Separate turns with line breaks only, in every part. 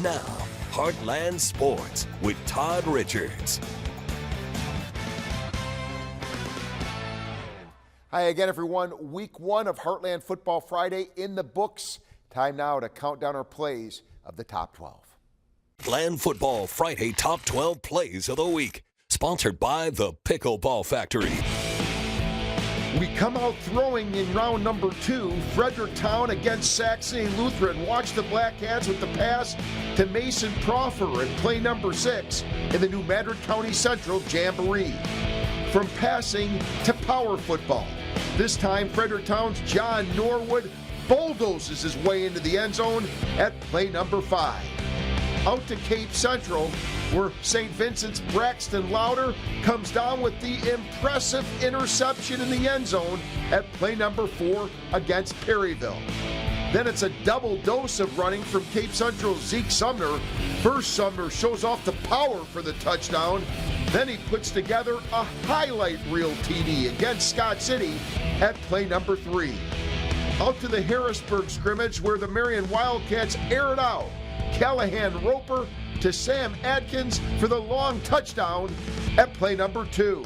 now, Heartland Sports with Todd Richards.
Hi again, everyone. Week 1 of Heartland Football Friday in the books. Time now to count down our plays of the top 12.
Heartland Football Friday Top 12 Plays of the Week. Sponsored by the Pickleball Factory.
We come out throwing in round number 2, Fredericktown against Saxony Lutheran. Watch the Black Cats with the pass to Mason Proffer in play number 6 in the New Madrid County Central Jamboree. From passing to power football. This time, Fredericktown's John Norwood bulldozes his way into the end zone at play number 5. Out to Cape Central, where St. Vincent's Braxton Louder comes down with the impressive interception in the end zone at play number 4 against Perryville. Then it's a double dose of running from Cape Central's Zeke Sumner. First, Sumner shows off the power for the touchdown. Then he puts together a highlight reel TD against Scott City at play number 3. Out to the Harrisburg scrimmage, where the Marion Wildcats air it out. Callahan Roper to Sam Adkins for the long touchdown at play number 2.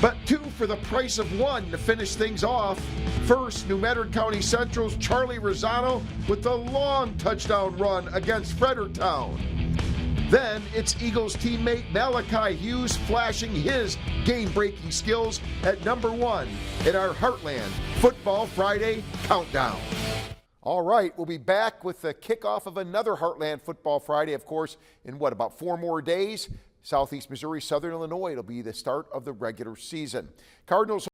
But 2 for the price of 1 to finish things off. First, New Madrid County Central's Charlie Rosano with the long touchdown run against Fredericktown. Then it's Eagles teammate Malachi Hughes flashing his game-breaking skills at number 1 in our Heartland Football Friday Countdown.
All right, we'll be back with the kickoff of another Heartland Football Friday, of course, in about 4 more days. Southeast Missouri, Southern Illinois, it'll be the start of the regular season. Cardinals